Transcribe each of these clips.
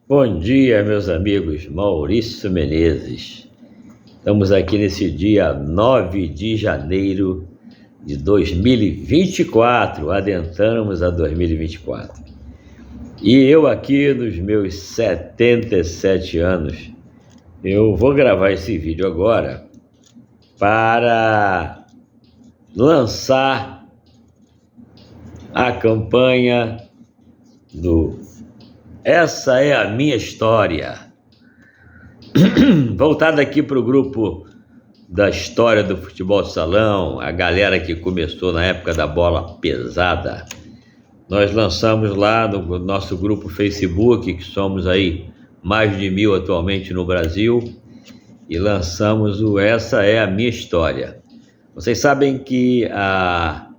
Bom dia, meus amigos. Maurício Menezes. Estamos aqui nesse dia 9 de janeiro de 2024, adentramos a 2024. E eu aqui nos meus 77 anos, eu vou gravar esse vídeo agora para lançar a campanha do Essa é a Minha História, voltada aqui para o grupo da história do futebol de salão, a galera que começou na época da bola pesada. Nós lançamos lá no nosso grupo Facebook, que somos aí mais de 1.000 atualmente no Brasil, e lançamos o Essa é a Minha História. Vocês sabem que a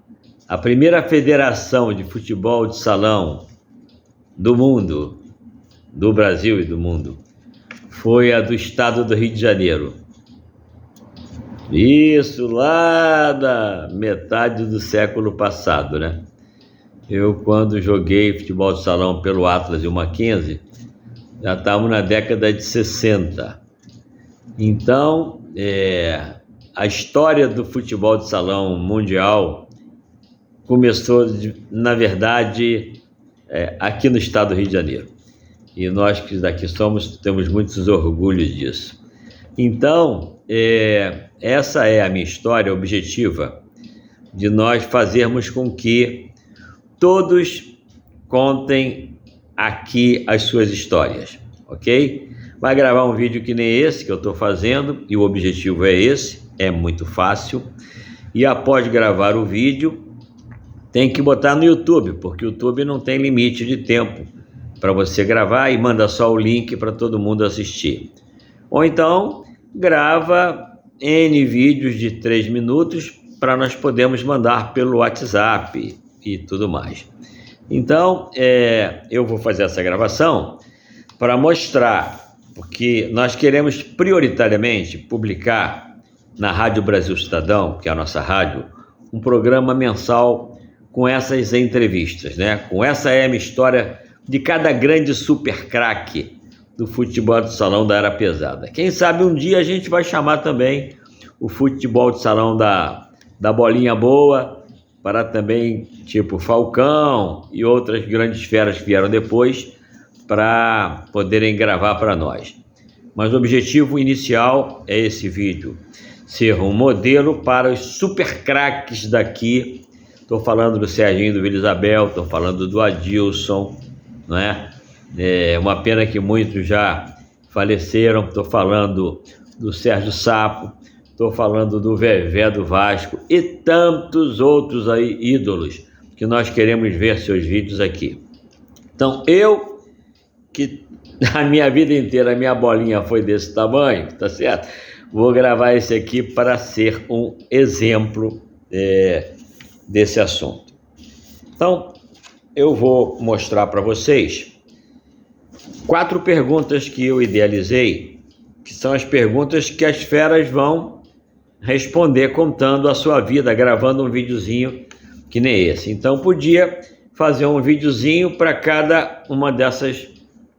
primeira federação de futebol de salão do mundo, do Brasil e do mundo, foi a do estado do Rio de Janeiro. Isso lá da metade do século passado, né? Eu, quando joguei futebol de salão pelo Atlas e o Mackenzie, já estávamos na década de 60. Então, a história do futebol de salão mundial começou, na verdade, aqui no estado do Rio de Janeiro. E nós que daqui temos muitos orgulhos disso. Então, essa é a minha história objetiva, de nós fazermos com que todos contem aqui as suas histórias, ok? Vai gravar um vídeo que nem esse que eu estou fazendo, e o objetivo é esse, é muito fácil. E após gravar o vídeo, tem que botar no YouTube, porque o YouTube não tem limite de tempo para você gravar e manda só o link para todo mundo assistir. Ou então, grava N vídeos de 3 minutos para nós podermos mandar pelo WhatsApp e tudo mais. Então, eu vou fazer essa gravação para mostrar, porque nós queremos prioritariamente publicar na Rádio Brasil Cidadão, que é a nossa rádio, um programa mensal com essas entrevistas, né? Com essa é a minha história de cada grande super craque do futebol de salão da era pesada. Quem sabe um dia a gente vai chamar também o futebol de salão da bolinha boa, para também, tipo Falcão e outras grandes feras que vieram depois, para poderem gravar para nós. Mas o objetivo inicial é esse vídeo ser um modelo para os super craques daqui. Estou falando do Serginho, do Vila Isabel, estou falando do Adilson, não é? É uma pena que muitos já faleceram. Estou falando do Sérgio Sapo, estou falando do Vevé do Vasco e tantos outros aí ídolos que nós queremos ver seus vídeos aqui. Então, eu, que a minha vida inteira a minha bolinha foi desse tamanho, tá certo? Vou gravar esse aqui para ser um exemplo desse assunto. Então, eu vou mostrar para vocês 4 perguntas que eu idealizei, que são as perguntas que as feras vão responder contando a sua vida, gravando um videozinho que nem esse. Então, podia fazer um videozinho para cada uma dessas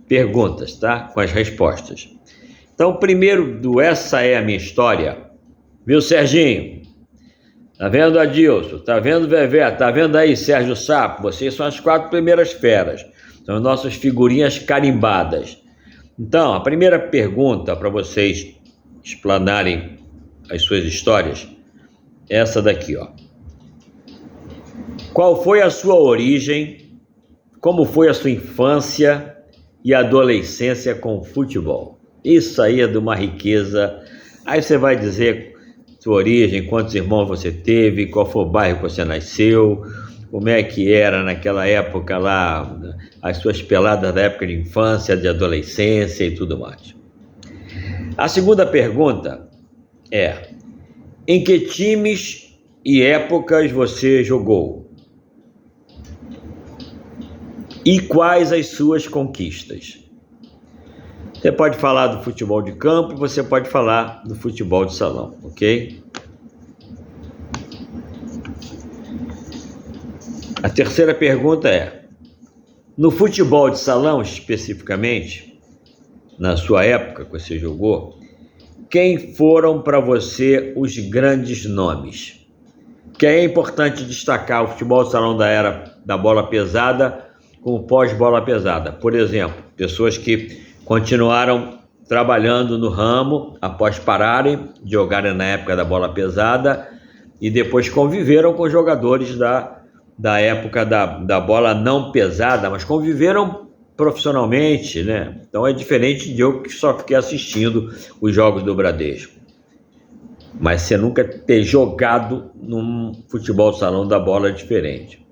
perguntas, tá? Com as respostas. Então, primeiro do Essa é a Minha História, viu, Serginho? Tá vendo, Adilson? Tá vendo, Vevé? Tá vendo aí, Sérgio Sapo? Vocês são as 4 primeiras feras. São as nossas figurinhas carimbadas. Então, a primeira pergunta para vocês explanarem as suas histórias é essa daqui, ó. Qual foi a sua origem? Como foi a sua infância e adolescência com futebol? Isso aí é de uma riqueza. Aí você vai dizer sua origem, quantos irmãos você teve, qual foi o bairro que você nasceu, como é que era naquela época lá, as suas peladas da época de infância, de adolescência e tudo mais. A segunda pergunta é: em que times e épocas você jogou? E quais as suas conquistas? Você pode falar do futebol de campo, você pode falar do futebol de salão, ok? A terceira pergunta é: no futebol de salão, especificamente, na sua época que você jogou, quem foram para você os grandes nomes? Que é importante destacar o futebol de salão da era da bola pesada com o pós-bola pesada. Por exemplo, pessoas que continuaram trabalhando no ramo após pararem de jogarem na época da bola pesada e depois conviveram com jogadores da época da bola não pesada, mas conviveram profissionalmente, né? Então é diferente de eu que só fiquei assistindo os jogos do Bradesco. Mas você nunca ter jogado num futebol salão da bola é diferente.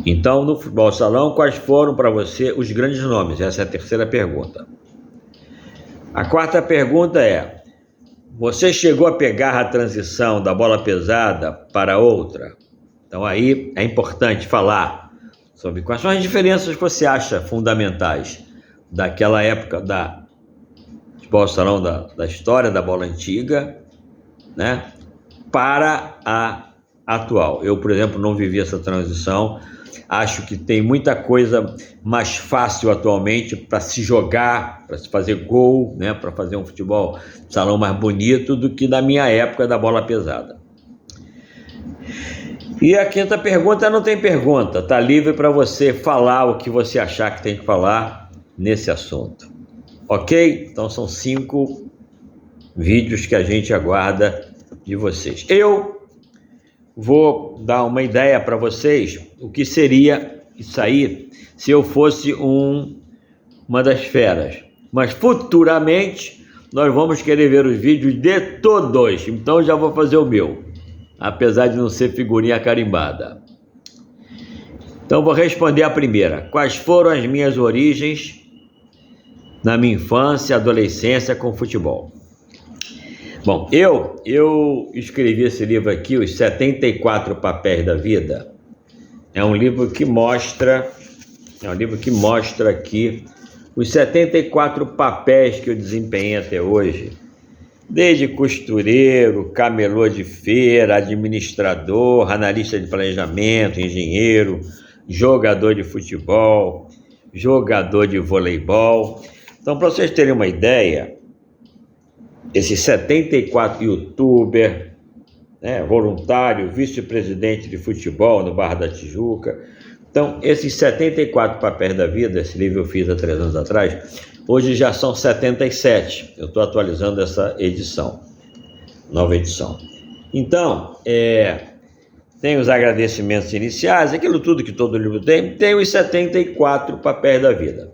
Então, no futebol salão, quais foram para você os grandes nomes? Essa é a terceira pergunta. A quarta pergunta é: você chegou a pegar a transição da bola pesada para outra? Então aí é importante falar sobre quais são as diferenças que você acha fundamentais daquela época da futebol salão da história da bola antiga, né, para a atual. Eu, por exemplo, não vivi essa transição. Acho que tem muita coisa mais fácil atualmente para se jogar, para se fazer gol, né, para fazer um futebol salão mais bonito do que na minha época da bola pesada. E a quinta pergunta não tem pergunta, tá livre para você falar o que você achar que tem que falar nesse assunto. Ok? Então são 5 vídeos que a gente aguarda de vocês. Eu vou dar uma ideia para vocês o que seria isso aí se eu fosse uma das feras. Mas futuramente nós vamos querer ver os vídeos de todos, então já vou fazer o meu, apesar de não ser figurinha carimbada. Então vou responder a primeira. Quais foram as minhas origens na minha infância e adolescência com futebol? Bom, eu escrevi esse livro aqui, Os 74 Papéis da Vida. É um livro que mostra aqui os 74 papéis que eu desempenhei até hoje. Desde costureiro, camelô de feira, administrador, analista de planejamento, engenheiro, jogador de futebol, jogador de voleibol. Então, para vocês terem uma ideia, esses 74 youtuber, né, voluntário, vice-presidente de futebol no Barra da Tijuca. Então, esses 74 papéis da vida, esse livro eu fiz há 3 anos atrás, hoje já são 77. Eu estou atualizando essa edição, nova edição. Então, tem os agradecimentos iniciais, aquilo tudo que todo livro tem os 74 papéis da vida.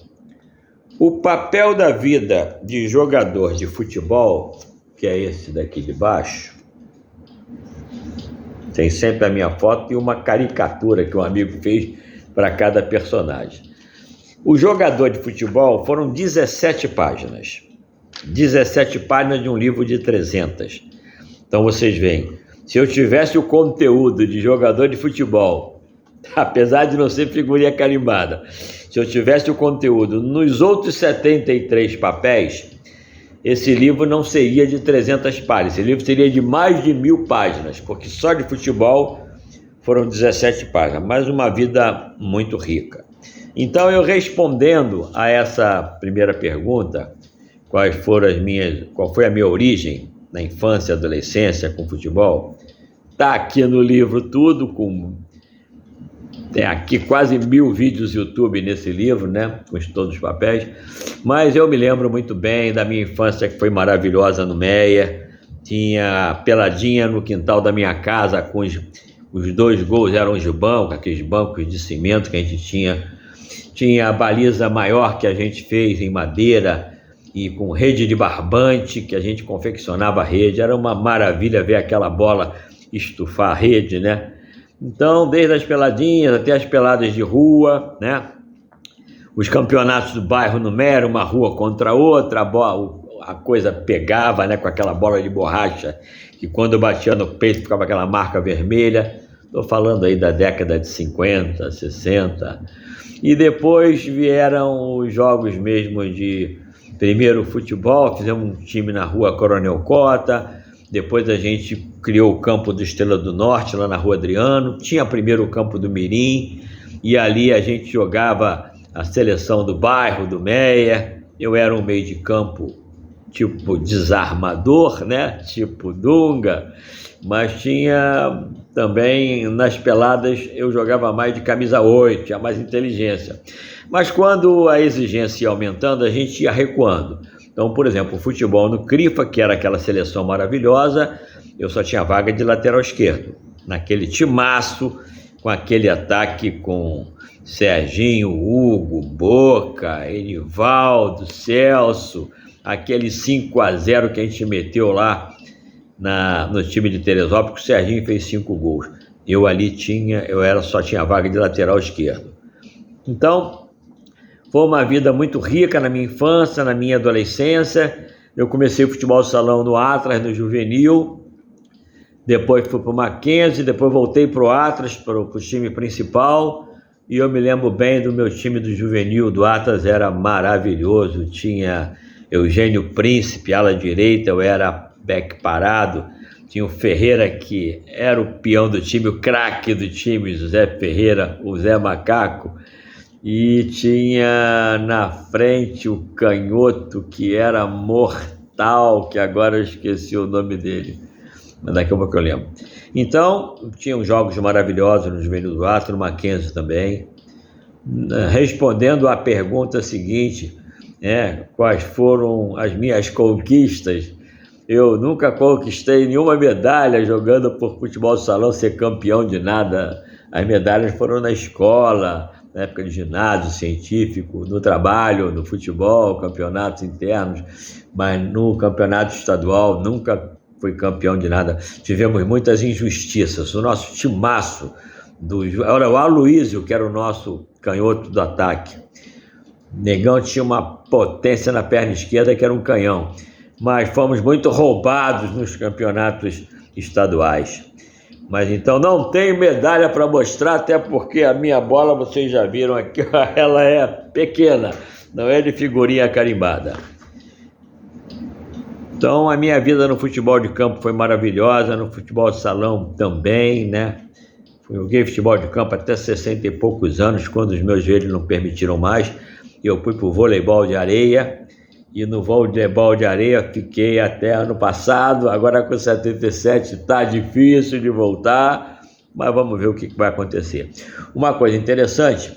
O papel da vida de jogador de futebol, que é esse daqui de baixo, tem sempre a minha foto e uma caricatura que um amigo fez para cada personagem. O jogador de futebol foram 17 páginas. 17 páginas de um livro de 300. Então vocês veem, se eu tivesse o conteúdo de jogador de futebol, apesar de não ser figurinha carimbada, se eu tivesse o conteúdo nos outros 73 papéis, esse livro não seria de 300 páginas, esse livro seria de mais de 1000 páginas, porque só de futebol foram 17 páginas, mas uma vida muito rica. Então, eu respondendo a essa primeira pergunta, qual foi a minha origem na infância e adolescência com futebol, está aqui no livro tudo, tem aqui quase 1000 vídeos YouTube nesse livro, né, com todos os papéis, mas eu me lembro muito bem da minha infância, que foi maravilhosa no Meia. Tinha peladinha no quintal da minha casa, com os 2 gols eram de banco, aqueles bancos de cimento que a gente tinha a baliza maior que a gente fez em madeira e com rede de barbante, que a gente confeccionava a rede. Era uma maravilha ver aquela bola estufar a rede, né? Então, desde as peladinhas até as peladas de rua, né? Os campeonatos do bairro no Mero, uma rua contra outra, a coisa pegava, né? Com aquela bola de borracha, que quando batia no peito ficava aquela marca vermelha. Estou falando aí da década de 50, 60. E depois vieram os jogos mesmo de primeiro futebol, fizemos um time na rua Coronel Cota. Depois a gente criou o campo do Estrela do Norte, lá na Rua Adriano. Tinha primeiro o campo do Mirim, e ali a gente jogava a seleção do bairro, do Meia. Eu era um meio de campo tipo desarmador, né? Tipo Dunga, mas tinha também nas peladas eu jogava mais de camisa 8, tinha mais inteligência. Mas quando a exigência ia aumentando, a gente ia recuando. Então, por exemplo, o futebol no Crifa, que era aquela seleção maravilhosa, eu só tinha vaga de lateral esquerdo. Naquele timaço, com aquele ataque com Serginho, Hugo, Boca, Enivaldo, Celso, aquele 5-0 que a gente meteu lá no time de Teresópolis, o Serginho fez 5 gols. Eu ali só tinha vaga de lateral esquerdo. Então, foi uma vida muito rica na minha infância, na minha adolescência. Eu comecei futebol de salão no Atlas, no juvenil. Depois fui para o Mackenzie, depois voltei para o Atlas, para o time principal. E eu me lembro bem do meu time do juvenil, do Atlas, era maravilhoso. Tinha Eugênio Príncipe, ala direita, eu era back parado. Tinha o Ferreira, que era o peão do time, o craque do time, José Ferreira, o Zé Macaco. E tinha na frente o canhoto, que era mortal, que agora eu esqueci o nome dele, mas daqui a pouco eu lembro. Então, tinham jogos maravilhosos no Juvenil do Atlas, no Mackenzie também. Respondendo à pergunta seguinte, quais foram as minhas conquistas, eu nunca conquistei nenhuma medalha jogando por futebol de salão, ser campeão de nada. As medalhas foram na escola, na época de ginásio científico, no trabalho, no futebol, campeonatos internos, mas no campeonato estadual nunca fui campeão de nada. Tivemos muitas injustiças. O nosso timaço, era o Aloísio, que era o nosso canhoto do ataque. Negão tinha uma potência na perna esquerda que era um canhão, mas fomos muito roubados nos campeonatos estaduais. Mas então não tenho medalha para mostrar, até porque a minha bola, vocês já viram aqui, ela é pequena, não é de figurinha carimbada. Então a minha vida no futebol de campo foi maravilhosa, no futebol de salão também, né? Joguei futebol de campo até 60 e poucos anos, quando os meus joelhos não permitiram mais. Eu fui para o voleibol de areia, e no voleibol de areia fiquei até ano passado. Agora com 77 está difícil de voltar, mas vamos ver o que vai acontecer. Uma coisa interessante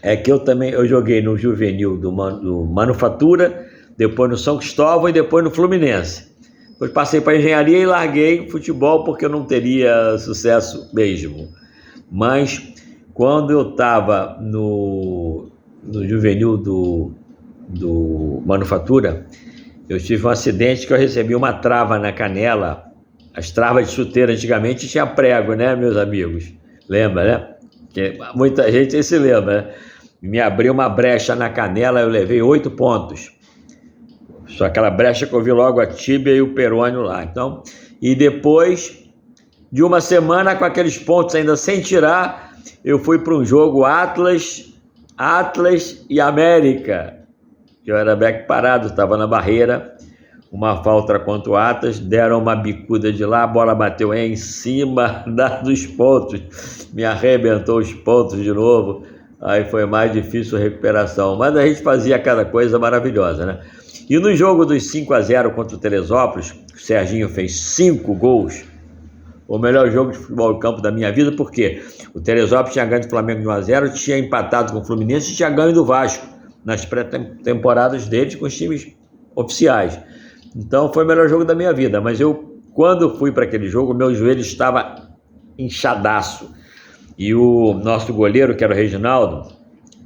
é que eu joguei no juvenil do Manufatura, depois no São Cristóvão e depois no Fluminense. Depois passei para engenharia e larguei o futebol porque eu não teria sucesso mesmo. Mas quando eu estava no juvenil do Manufatura, eu tive um acidente que eu recebi uma trava na canela. As travas de chuteira antigamente tinha prego, né, meus amigos? Lembra, né? Que muita gente se lembra, né? Me abriu uma brecha na canela, eu levei 8 pontos. Só aquela brecha que eu vi logo a tíbia e o perônio lá. Então, e depois de uma semana com aqueles pontos ainda sem tirar, eu fui para um jogo Atlas e América. Eu era back parado, estava na barreira, uma falta contra o Atlas, deram uma bicuda de lá, a bola bateu em cima dos pontos, me arrebentou os pontos de novo, aí foi mais difícil a recuperação, mas a gente fazia cada coisa maravilhosa, né? E no jogo dos 5-0 contra o Teresópolis, o Serginho fez 5 gols, o melhor jogo de futebol de campo da minha vida, porque o Teresópolis tinha ganho do Flamengo de 1-0, tinha empatado com o Fluminense e tinha ganho do Vasco nas pré-temporadas deles com os times oficiais. Então foi o melhor jogo da minha vida, mas quando fui para aquele jogo, meu joelho estava inchadaço, e o nosso goleiro, que era o Reginaldo,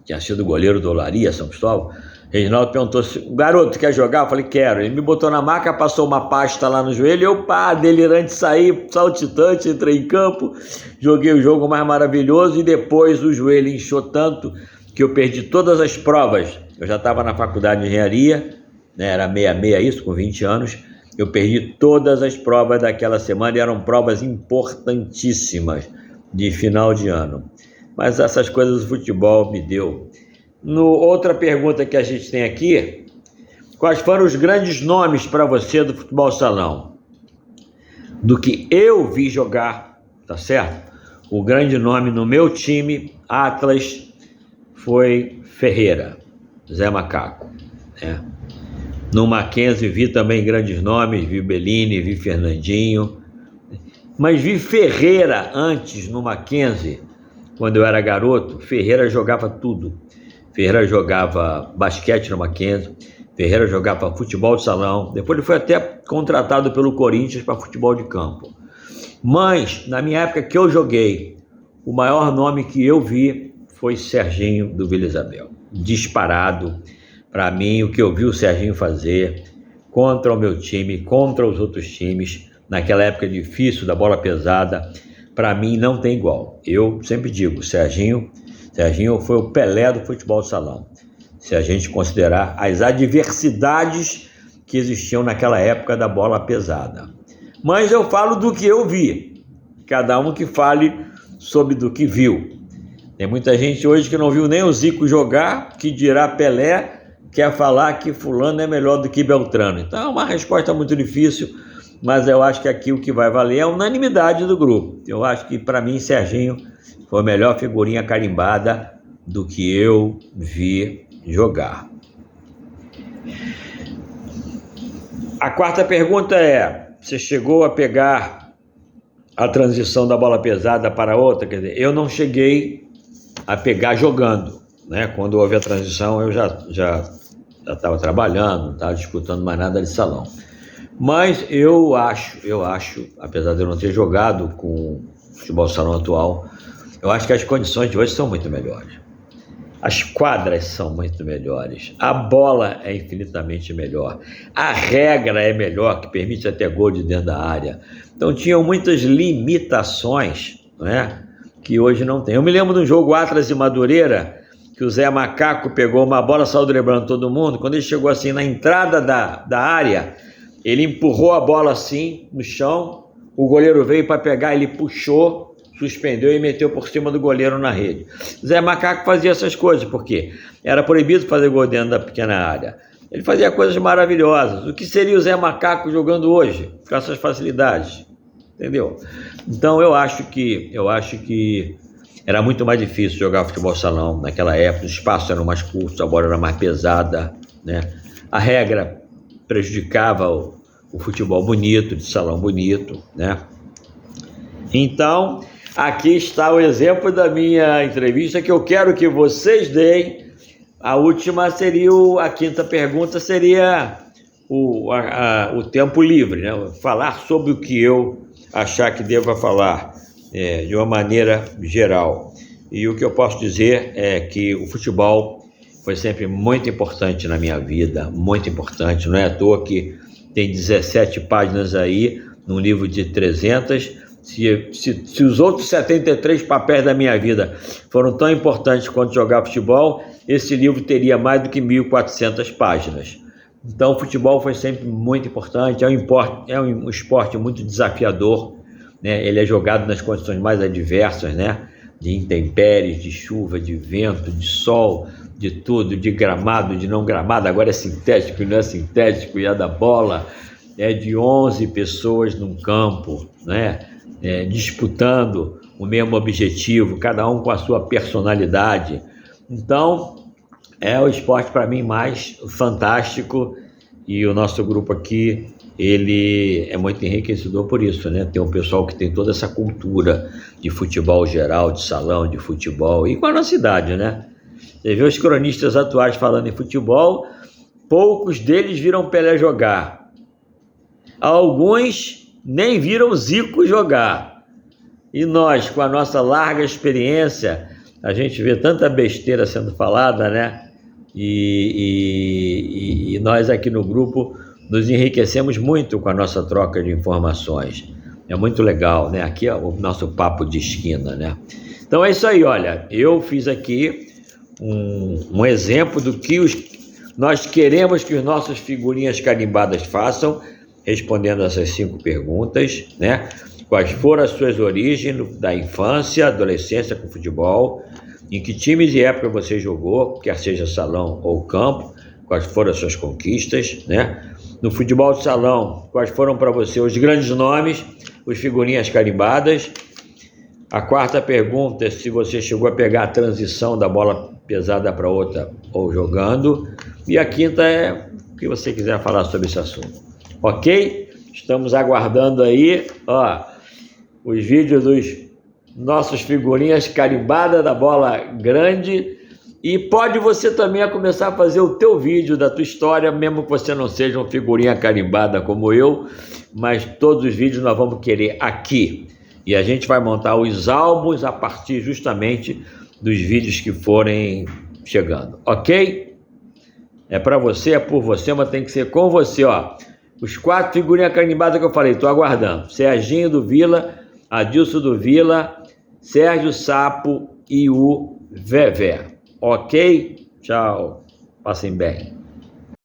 tinha sido goleiro do Olaria, São Cristóvão, Reginaldo perguntou se o garoto quer jogar, eu falei, quero. Ele me botou na maca, passou uma pasta lá no joelho, eu, delirante, saí, saltitante, entrei em campo, joguei o jogo mais maravilhoso, e depois o joelho inchou tanto que eu perdi todas as provas. Eu já estava na faculdade de engenharia, né, era 66 isso, com 20 anos, eu perdi todas as provas daquela semana, e eram provas importantíssimas de final de ano. Mas essas coisas o futebol me deu. Outra pergunta que a gente tem aqui, quais foram os grandes nomes para você do futebol salão? Do que eu vi jogar, tá certo? O grande nome no meu time, Atlas, foi Ferreira, Zé Macaco, né? No Mackenzie vi também grandes nomes, vi Bellini, vi Fernandinho, mas vi Ferreira antes no Mackenzie, quando eu era garoto. Ferreira jogava tudo. Ferreira jogava basquete no Mackenzie, Ferreira jogava futebol de salão, depois ele foi até contratado pelo Corinthians para futebol de campo. Mas, na minha época que eu joguei, o maior nome que eu vi foi Serginho do Vila Isabel. Disparado. Para mim, o que eu vi o Serginho fazer contra o meu time, contra os outros times, naquela época difícil da bola pesada, para mim não tem igual. Eu sempre digo, Serginho foi o Pelé do futebol de salão, se a gente considerar as adversidades que existiam naquela época da bola pesada. Mas eu falo do que eu vi, cada um que fale sobre do que viu. Tem muita gente hoje que não viu nem o Zico jogar, que dirá Pelé, quer falar que fulano é melhor do que Beltrano. Então é uma resposta muito difícil, mas eu acho que aqui o que vai valer é a unanimidade do grupo. Eu acho que para mim Serginho foi a melhor figurinha carimbada do que eu vi jogar. A quarta pergunta é: você chegou a pegar a transição da bola pesada para outra? Quer dizer, eu não cheguei a pegar jogando, né? Quando houve a transição eu já estava trabalhando, não estava disputando mais nada de salão. Mas eu acho, apesar de eu não ter jogado com o futebol de salão atual, eu acho que as condições de hoje são muito melhores. As quadras são muito melhores, a bola é infinitamente melhor, a regra é melhor, que permite até gol de dentro da área. Então tinham muitas limitações, né, que hoje não tem. Eu me lembro de um jogo Atlas e Madureira, que o Zé Macaco pegou uma bola, saiu driblando todo mundo. Quando ele chegou assim na entrada da área, ele empurrou a bola assim no chão, o goleiro veio para pegar, ele puxou, suspendeu e meteu por cima do goleiro na rede. Zé Macaco fazia essas coisas, porque era proibido fazer gol dentro da pequena área. Ele fazia coisas maravilhosas. O que seria o Zé Macaco jogando hoje, com essas facilidades? Entendeu? Então eu acho que era muito mais difícil jogar futebol salão naquela época, os espaços eram mais curtos, a bola era mais pesada, né? A regra prejudicava o futebol bonito, de salão bonito, né? Então, aqui está o exemplo da minha entrevista que eu quero que vocês deem. A última seria, a quinta pergunta seria o tempo livre, né? Falar sobre o que eu achar que deva falar, de uma maneira geral. E o que eu posso dizer é que o futebol foi sempre muito importante na minha vida, muito importante. Não é à toa que tem 17 páginas aí, num livro de 300. Se os outros 73 papéis da minha vida foram tão importantes quanto jogar futebol, esse livro teria mais do que 1.400 páginas. Então o futebol foi sempre muito importante, é um esporte muito desafiador, né? Ele é jogado nas condições mais adversas, né? De intempéries, de chuva, de vento, de sol, de tudo, de gramado, de não gramado, agora é sintético, não é sintético, e a da bola é de 11 pessoas num campo, né? Disputando o mesmo objetivo, cada um com a sua personalidade. Então, é o esporte para mim mais fantástico, e o nosso grupo aqui, ele é muito enriquecedor por isso, né? Tem um pessoal que tem toda essa cultura de futebol geral, de salão, de futebol, e com a nossa idade, né? Você vê os cronistas atuais falando em futebol, poucos deles viram Pelé jogar. Alguns nem viram Zico jogar. E nós, com a nossa larga experiência, a gente vê tanta besteira sendo falada, né? E nós aqui no grupo nos enriquecemos muito com a nossa troca de informações. É muito legal, né? Aqui é o nosso papo de esquina, né? Então é isso aí, olha. Eu fiz aqui um exemplo do que nós queremos que os nossos figurinhas carimbadas façam, respondendo essas 5 perguntas, né? Quais foram as suas origens da infância, adolescência com futebol, em que times e época você jogou, quer seja salão ou campo, quais foram as suas conquistas, né? No futebol de salão, quais foram para você os grandes nomes, os figurinhas carimbadas. A quarta pergunta é se você chegou a pegar a transição da bola pesada para outra, ou jogando. E a quinta é o que você quiser falar sobre esse assunto. Ok? Estamos aguardando aí, ó, os vídeos dos nossos figurinhas carimbadas da bola grande. E pode você também começar a fazer o teu vídeo da tua história, mesmo que você não seja uma figurinha carimbada como eu, mas todos os vídeos nós vamos querer aqui. E a gente vai montar os álbuns a partir justamente dos vídeos que forem chegando, ok? É para você, é por você, mas tem que ser com você, ó. Os 4 figurinhas carimbadas que eu falei, tô aguardando. Serginho do Vila, Adilson do Vila, Sérgio Sapo e o Vevé. Ok? Tchau. Passem bem.